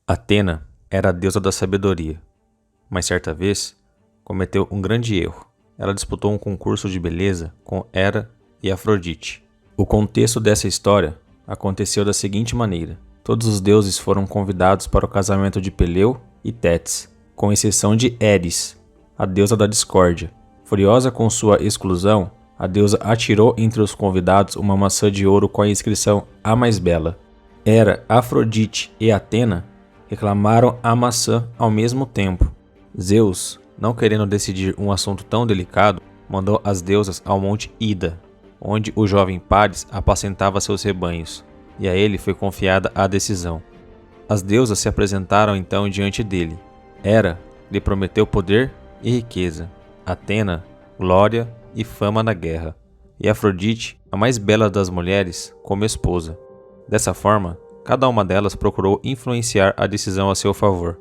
Atena era a deusa da sabedoria, mas certa vez cometeu um grande erro. Ela disputou um concurso de beleza com Hera e Afrodite. O contexto dessa história aconteceu da seguinte maneira: todos os deuses foram convidados para o casamento de Peleu e Tétis, com exceção de Eris, a deusa da discórdia. Furiosa com sua exclusão, a deusa atirou entre os convidados uma maçã de ouro com a inscrição "A mais bela". Hera, Afrodite e Atena reclamaram a maçã ao mesmo tempo. Zeus, não querendo decidir um assunto tão delicado, mandou as deusas ao monte Ida, onde o jovem Paris apacentava seus rebanhos, e a ele foi confiada a decisão. As deusas se apresentaram então diante dele. Hera lhe prometeu poder e riqueza, Atena, glória e fama na guerra, e Afrodite, a mais bela das mulheres, como esposa. Dessa forma, cada uma delas procurou influenciar a decisão a seu favor.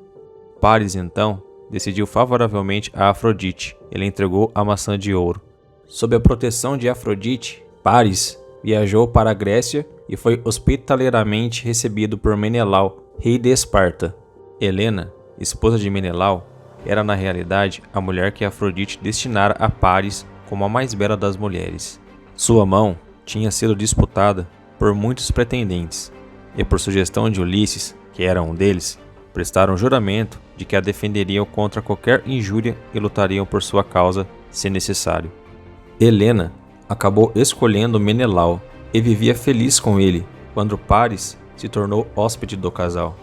Paris, então, decidiu favoravelmente a Afrodite. Ele entregou a maçã de ouro. Sob a proteção de Afrodite, Paris viajou para a Grécia e foi hospitaleiramente recebido por Menelau, rei de Esparta. Helena, esposa de Menelau, era na realidade a mulher que Afrodite destinara a Paris como a mais bela das mulheres. Sua mão tinha sido disputada por muitos pretendentes, e por sugestão de Ulisses, que era um deles, prestaram juramento de que a defenderiam contra qualquer injúria e lutariam por sua causa, se necessário. Helena acabou escolhendo Menelau e vivia feliz com ele, quando Paris se tornou hóspede do casal.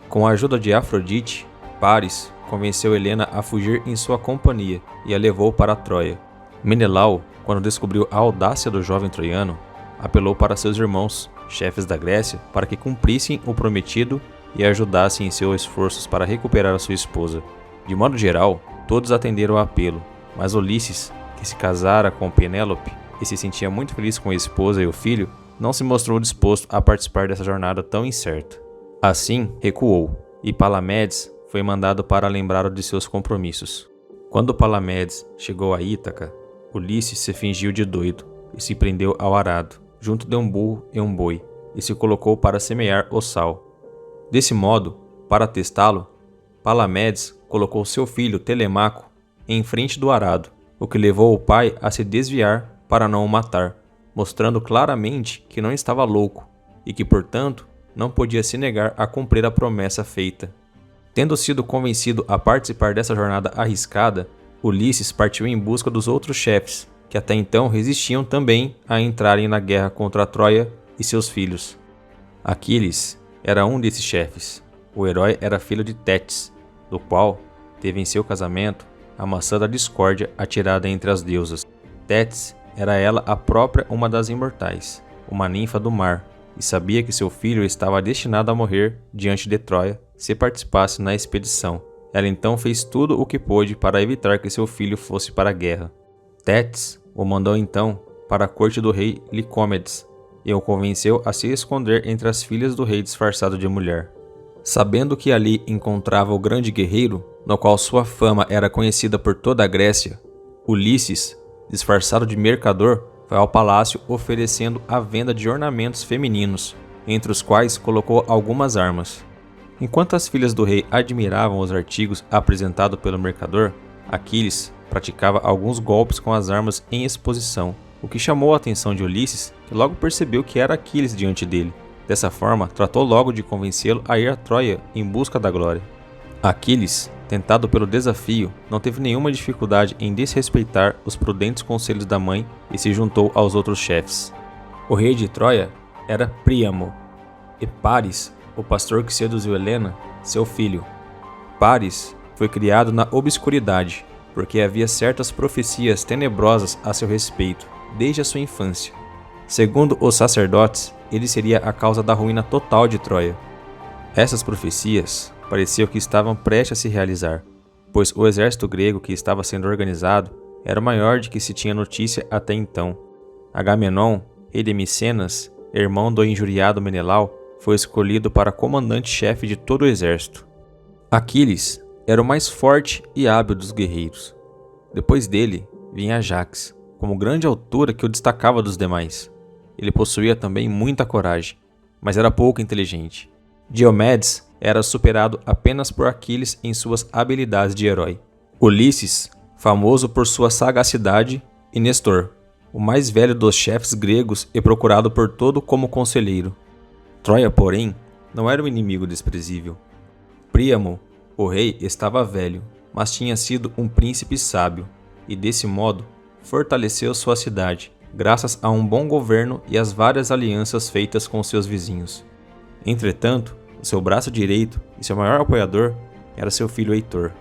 Com a ajuda de Afrodite, Paris convenceu Helena a fugir em sua companhia e a levou para Troia. Menelau, quando descobriu a audácia do jovem troiano, apelou para seus irmãos, chefes da Grécia, para que cumprissem o prometido e ajudassem em seus esforços para recuperar a sua esposa. De modo geral, todos atenderam ao apelo, mas Ulisses, que se casara com Penélope e se sentia muito feliz com a esposa e o filho, não se mostrou disposto a participar dessa jornada tão incerta. Assim, recuou, e Palamedes foi mandado para lembrá-lo de seus compromissos. Quando Palamedes chegou a Ítaca, Ulisses se fingiu de doido e se prendeu ao arado, junto de um burro e um boi, e se colocou para semear o sal. Desse modo, para testá-lo, Palamedes colocou seu filho Telemaco em frente do arado, o que levou o pai a se desviar para não o matar, mostrando claramente que não estava louco e que, portanto, não podia se negar a cumprir a promessa feita. Tendo sido convencido a participar dessa jornada arriscada, Ulisses partiu em busca dos outros chefes, que até então resistiam também a entrarem na guerra contra a Troia e seus filhos. Aquiles era um desses chefes. O herói era filho de Tétis, do qual teve em seu casamento a maçã da discórdia atirada entre as deusas. Tétis era ela a própria uma das imortais, uma ninfa do mar, e sabia que seu filho estava destinado a morrer diante de Troia se participasse na expedição. Ela então fez tudo o que pôde para evitar que seu filho fosse para a guerra. Tétis o mandou então para a corte do rei Licômedes e o convenceu a se esconder entre as filhas do rei disfarçado de mulher. Sabendo que ali encontrava o grande guerreiro, no qual sua fama era conhecida por toda a Grécia, Ulisses, disfarçado de mercador, foi ao palácio oferecendo a venda de ornamentos femininos, entre os quais colocou algumas armas. Enquanto as filhas do rei admiravam os artigos apresentados pelo mercador, Aquiles praticava alguns golpes com as armas em exposição, o que chamou a atenção de Ulisses, que logo percebeu que era Aquiles diante dele. Dessa forma, tratou logo de convencê-lo a ir a Troia em busca da glória. Aquiles, tentado pelo desafio, não teve nenhuma dificuldade em desrespeitar os prudentes conselhos da mãe e se juntou aos outros chefes. O rei de Troia era Príamo, e Paris, o pastor que seduziu Helena, seu filho. Paris foi criado na obscuridade, porque havia certas profecias tenebrosas a seu respeito, desde a sua infância. Segundo os sacerdotes, ele seria a causa da ruína total de Troia. Essas profecias pareciam que estavam prestes a se realizar, pois o exército grego que estava sendo organizado era o maior de que se tinha notícia até então. Agamenon, rei de Micenas, irmão do injuriado Menelau, foi escolhido para comandante-chefe de todo o exército. Aquiles era o mais forte e hábil dos guerreiros. Depois dele vinha Ajax, como grande altura que o destacava dos demais. Ele possuía também muita coragem, mas era pouco inteligente. Diomedes era superado apenas por Aquiles em suas habilidades de herói. Ulisses, famoso por sua sagacidade, e Nestor, o mais velho dos chefes gregos e procurado por todo como conselheiro. Troia, porém, não era um inimigo desprezível. Príamo, o rei, estava velho, mas tinha sido um príncipe sábio, e desse modo fortaleceu sua cidade, graças a um bom governo e às várias alianças feitas com seus vizinhos. Entretanto, seu braço direito e seu maior apoiador era seu filho Heitor.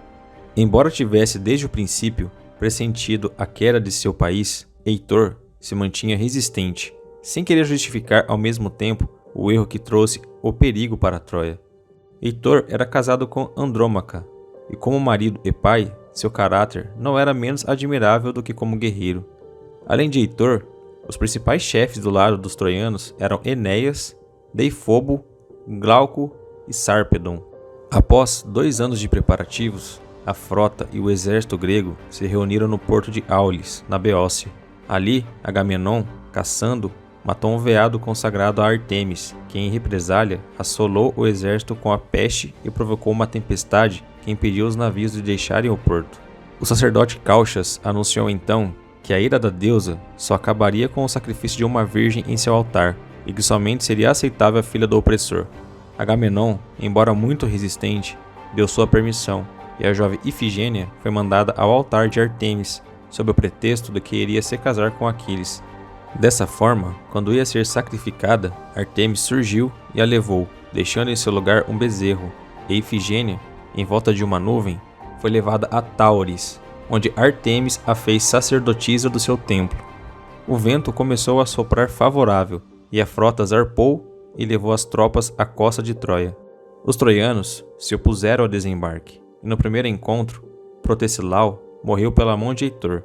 Embora tivesse desde o princípio pressentido a queda de seu país, Heitor se mantinha resistente, sem querer justificar ao mesmo tempo o erro que trouxe o perigo para Troia. Heitor era casado com Andrômaca, e como marido e pai, seu caráter não era menos admirável do que como guerreiro. Além de Heitor, os principais chefes do lado dos troianos eram Enéas, Deifobo, Glauco e Sarpedon. Após 2 anos de preparativos, a frota e o exército grego se reuniram no porto de Aulis, na Beócia. Ali, Agamenon, caçando, matou um veado consagrado a Ártemis, que em represália assolou o exército com a peste e provocou uma tempestade que impediu os navios de deixarem o porto. O sacerdote Calchas anunciou então que a ira da deusa só acabaria com o sacrifício de uma virgem em seu altar e que somente seria aceitável a filha do opressor. Agamenon, embora muito resistente, deu sua permissão e a jovem Ifigênia foi mandada ao altar de Ártemis sob o pretexto de que iria se casar com Aquiles. Dessa forma, quando ia ser sacrificada, Ártemis surgiu e a levou, deixando em seu lugar um bezerro, e Ifigênia, em volta de uma nuvem, foi levada a Táuris, onde Ártemis a fez sacerdotisa do seu templo. O vento começou a soprar favorável, e a frota zarpou e levou as tropas à costa de Troia. Os troianos se opuseram ao desembarque, e no primeiro encontro, Protesilau morreu pela mão de Heitor.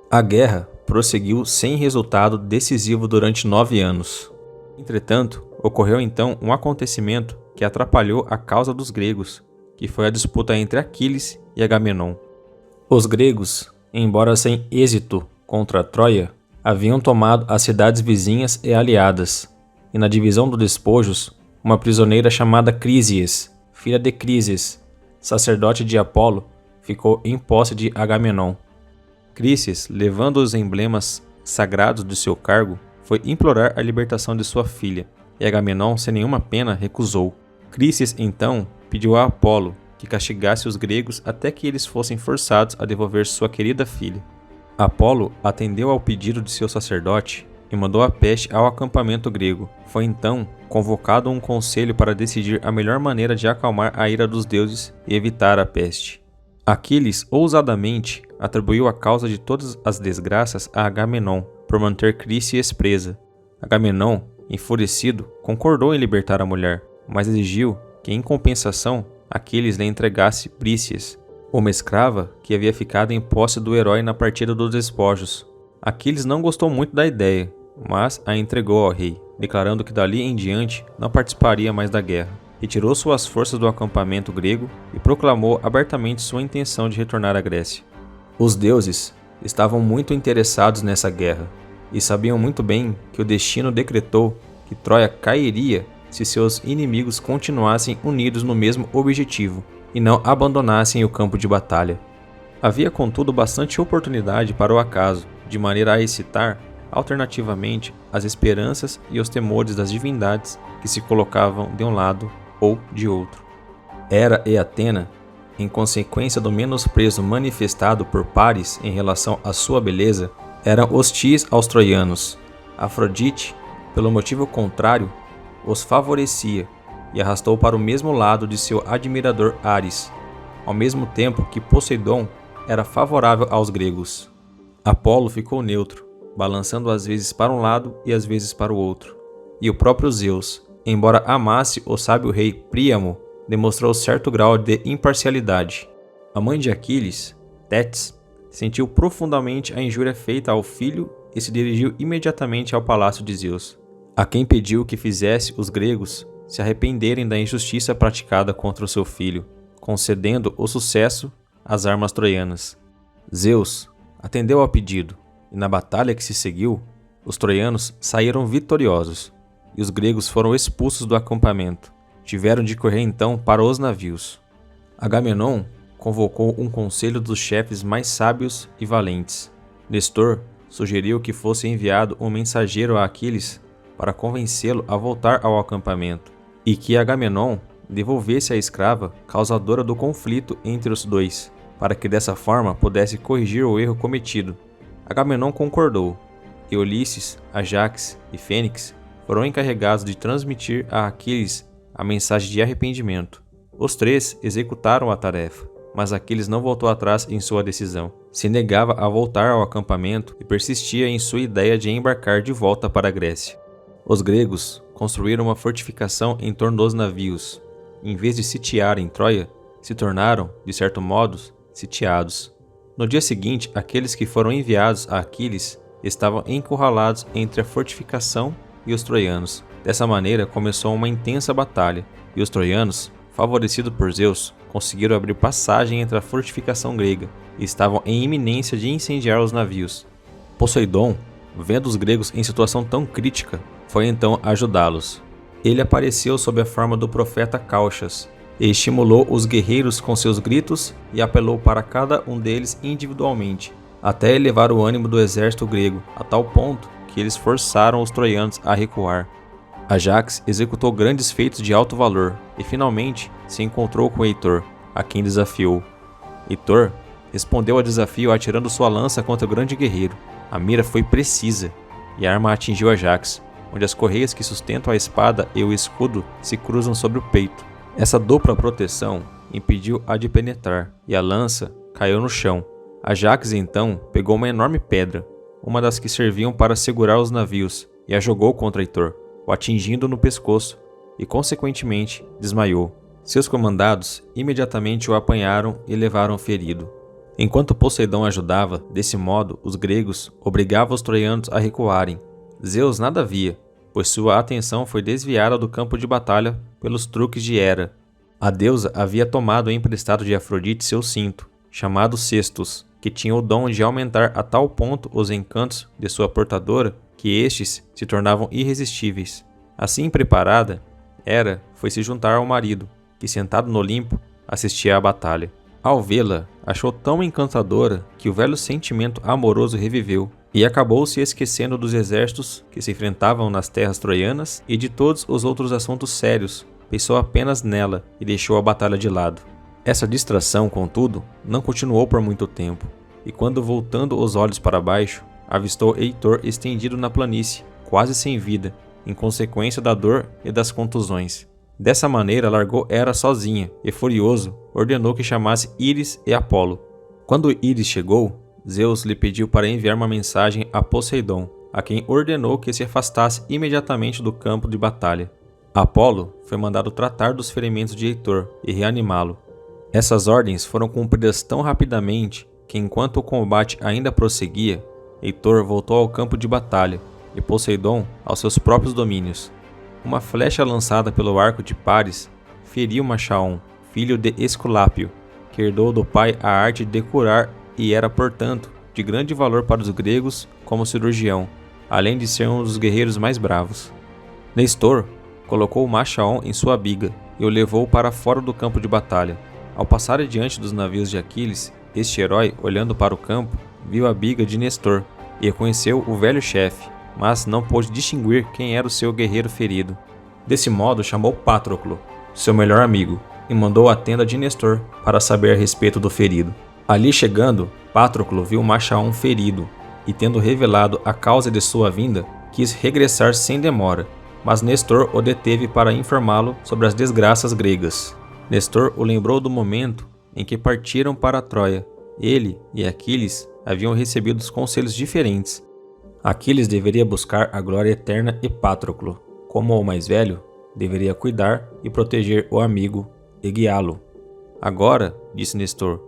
A guerra prosseguiu sem resultado decisivo durante 9 anos. Entretanto, ocorreu então um acontecimento que atrapalhou a causa dos gregos, que foi a disputa entre Aquiles e Agamenon. Os gregos, embora sem êxito contra Troia, haviam tomado as cidades vizinhas e aliadas, e na divisão dos despojos, uma prisioneira chamada Crísies, filha de Crises, sacerdote de Apolo, ficou em posse de Agamenon. Crísies, levando os emblemas sagrados de seu cargo, foi implorar a libertação de sua filha, e Agamenon, sem nenhuma pena, recusou. Crísies, então, pediu a Apolo que castigasse os gregos até que eles fossem forçados a devolver sua querida filha. Apolo atendeu ao pedido de seu sacerdote e mandou a peste ao acampamento grego. Foi então convocado um conselho para decidir a melhor maneira de acalmar a ira dos deuses e evitar a peste. Aquiles ousadamente atribuiu a causa de todas as desgraças a Agamenon por manter Crísies presa. Agamenon, enfurecido, concordou em libertar a mulher, mas exigiu que, em compensação, Aquiles lhe entregasse Brícias, uma escrava que havia ficado em posse do herói na partida dos despojos. Aquiles não gostou muito da ideia, mas a entregou ao rei, declarando que dali em diante não participaria mais da guerra. Retirou suas forças do acampamento grego e proclamou abertamente sua intenção de retornar à Grécia. Os deuses estavam muito interessados nessa guerra e sabiam muito bem que o destino decretou que Troia cairia se seus inimigos continuassem unidos no mesmo objetivo e não abandonassem o campo de batalha. Havia, contudo, bastante oportunidade para o acaso, de maneira a excitar, alternativamente, as esperanças e os temores das divindades que se colocavam de um lado ou de outro. Hera e Atena, em consequência do menosprezo manifestado por Paris em relação à sua beleza, eram hostis aos troianos. Afrodite, pelo motivo contrário, os favorecia e arrastou para o mesmo lado de seu admirador Ares, ao mesmo tempo que Poseidon era favorável aos gregos. Apolo ficou neutro, balançando às vezes para um lado e às vezes para o outro. E o próprio Zeus, embora amasse o sábio rei Príamo, demonstrou certo grau de imparcialidade. A mãe de Aquiles, Tétis, sentiu profundamente a injúria feita ao filho e se dirigiu imediatamente ao palácio de Zeus, a quem pediu que fizesse os gregos se arrependerem da injustiça praticada contra o seu filho, concedendo o sucesso às armas troianas. Zeus atendeu ao pedido, e na batalha que se seguiu, os troianos saíram vitoriosos, e os gregos foram expulsos do acampamento. tiveram de correr então para os navios. Agamenon convocou um conselho dos chefes mais sábios e valentes. Nestor sugeriu que fosse enviado um mensageiro a Aquiles para convencê-lo a voltar ao acampamento, e que Agamenon devolvesse a escrava causadora do conflito entre os dois, para que dessa forma pudesse corrigir o erro cometido. Agamenon concordou, e Ulisses, Ajax e Fênix foram encarregados de transmitir a Aquiles a mensagem de arrependimento. Os três executaram a tarefa, mas Aquiles não voltou atrás em sua decisão. Se negava a voltar ao acampamento e persistia em sua ideia de embarcar de volta para a Grécia. Os gregos construíram uma fortificação em torno dos navios. Em vez de sitiarem Troia, se tornaram, de certo modo, sitiados. No dia seguinte, aqueles que foram enviados a Aquiles estavam encurralados entre a fortificação e os troianos. Dessa maneira, começou uma intensa batalha, e os troianos, favorecidos por Zeus, conseguiram abrir passagem entre a fortificação grega e estavam em iminência de incendiar os navios. Poseidon, vendo os gregos em situação tão crítica, foi então ajudá-los. Ele apareceu sob a forma do profeta Calchas e estimulou os guerreiros com seus gritos e apelou para cada um deles individualmente, até elevar o ânimo do exército grego, a tal ponto que eles forçaram os troianos a recuar. Ajax executou grandes feitos de alto valor e finalmente se encontrou com Heitor, a quem desafiou. Heitor respondeu ao desafio atirando sua lança contra o grande guerreiro. A mira foi precisa e a arma atingiu Ajax, onde as correias que sustentam a espada e o escudo se cruzam sobre o peito. Essa dupla proteção impediu-a de penetrar e a lança caiu no chão. Ajax então pegou uma enorme pedra, uma das que serviam para segurar os navios, e a jogou contra Heitor, o atingindo no pescoço e, consequentemente, desmaiou. Seus comandados imediatamente o apanharam e levaram ferido. Enquanto Poseidon ajudava, desse modo, os gregos obrigavam os troianos a recuarem. Zeus nada via, pois sua atenção foi desviada do campo de batalha pelos truques de Hera. A deusa havia tomado emprestado de Afrodite seu cinto, chamado Cestus, que tinha o dom de aumentar a tal ponto os encantos de sua portadora que estes se tornavam irresistíveis. Assim preparada, Hera foi se juntar ao marido, que sentado no Olimpo assistia à batalha. Ao vê-la, achou tão encantadora que o velho sentimento amoroso reviveu e acabou se esquecendo dos exércitos que se enfrentavam nas terras troianas e de todos os outros assuntos sérios. Pensou apenas nela e deixou a batalha de lado. Essa distração, contudo, não continuou por muito tempo, e quando voltando os olhos para baixo, avistou Heitor estendido na planície, quase sem vida, em consequência da dor e das contusões. Dessa maneira largou Hera sozinha e, furioso, ordenou que chamasse Íris e Apolo. Quando Íris chegou, Zeus lhe pediu para enviar uma mensagem a Poseidon, a quem ordenou que se afastasse imediatamente do campo de batalha. Apolo foi mandado tratar dos ferimentos de Heitor e reanimá-lo. Essas ordens foram cumpridas tão rapidamente que, enquanto o combate ainda prosseguia, Heitor voltou ao campo de batalha e Poseidon aos seus próprios domínios. Uma flecha lançada pelo arco de Paris feriu Machaon, filho de Esculápio, que herdou do pai a arte de curar e era, portanto, de grande valor para os gregos como cirurgião, além de ser um dos guerreiros mais bravos. Nestor colocou Machaon em sua biga e o levou para fora do campo de batalha. Ao passar diante dos navios de Aquiles, este herói, olhando para o campo, viu a biga de Nestor e reconheceu o velho chefe, mas não pôde distinguir quem era o seu guerreiro ferido. Desse modo chamou Patroclo, seu melhor amigo, e mandou à tenda de Nestor para saber a respeito do ferido. Ali chegando, Patroclo viu Machaon ferido e, tendo revelado a causa de sua vinda, quis regressar sem demora, mas Nestor o deteve para informá-lo sobre as desgraças gregas. Nestor o lembrou do momento em que partiram para Troia. Ele e Aquiles haviam recebido os conselhos diferentes. Aquiles deveria buscar a glória eterna e Patroclo, como o mais velho, deveria cuidar e proteger o amigo e guiá-lo. Agora, disse Nestor,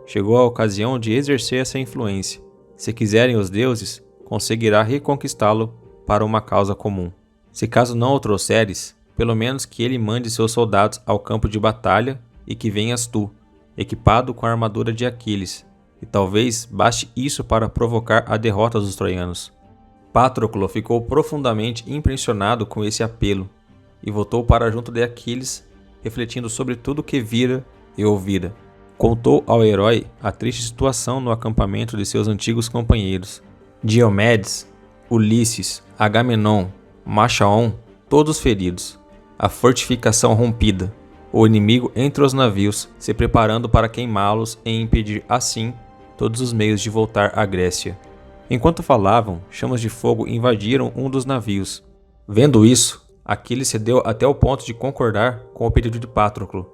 chegou a ocasião de exercer essa influência. Se quiserem os deuses, conseguirá reconquistá-lo para uma causa comum. Se caso não o trouxeres, pelo menos que ele mande seus soldados ao campo de batalha e que venhas tu, equipado com a armadura de Aquiles, e talvez baste isso para provocar a derrota dos troianos. Patroclo ficou profundamente impressionado com esse apelo, e voltou para junto de Aquiles refletindo sobre tudo o que vira e ouvira. Contou ao herói a triste situação no acampamento de seus antigos companheiros. Diomedes, Ulisses, Agamenon, Machaon, todos feridos. A fortificação rompida. O inimigo entre os navios, se preparando para queimá-los e impedir assim todos os meios de voltar à Grécia. Enquanto falavam, chamas de fogo invadiram um dos navios. Vendo isso, Aquiles cedeu até o ponto de concordar com o pedido de Patroclo,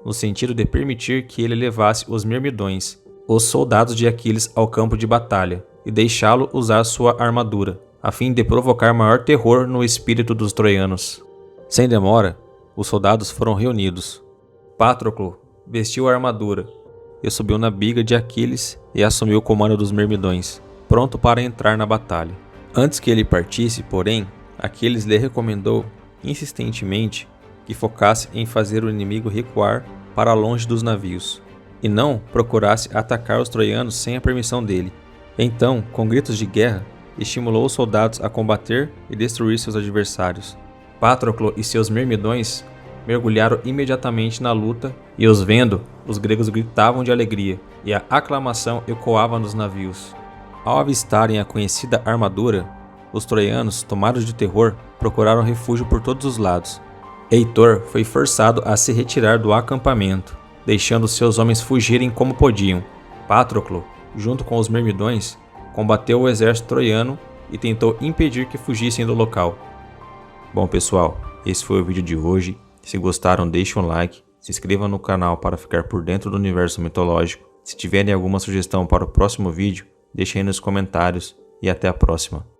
no sentido de permitir que ele levasse os mirmidões, os soldados de Aquiles, ao campo de batalha, e deixá-lo usar sua armadura, a fim de provocar maior terror no espírito dos troianos. Sem demora, os soldados foram reunidos. Patroclo vestiu a armadura e subiu na biga de Aquiles e assumiu o comando dos mirmidões, pronto para entrar na batalha. Antes que ele partisse, porém, Aquiles lhe recomendou insistentemente que focasse em fazer o inimigo recuar para longe dos navios, e não procurasse atacar os troianos sem a permissão dele. Então, com gritos de guerra, estimulou os soldados a combater e destruir seus adversários. Patroclo e seus mirmidões mergulharam imediatamente na luta, e os vendo, os gregos gritavam de alegria, e a aclamação ecoava nos navios. Ao avistarem a conhecida armadura, os troianos, tomados de terror, procuraram refúgio por todos os lados. Heitor foi forçado a se retirar do acampamento, deixando seus homens fugirem como podiam. Patroclo, junto com os mirmidões, combateu o exército troiano e tentou impedir que fugissem do local. Bom pessoal, esse foi o vídeo de hoje. Se gostaram, deixem um like, se inscrevam no canal para ficar por dentro do universo mitológico. Se tiverem alguma sugestão para o próximo vídeo, deixem aí nos comentários e até a próxima.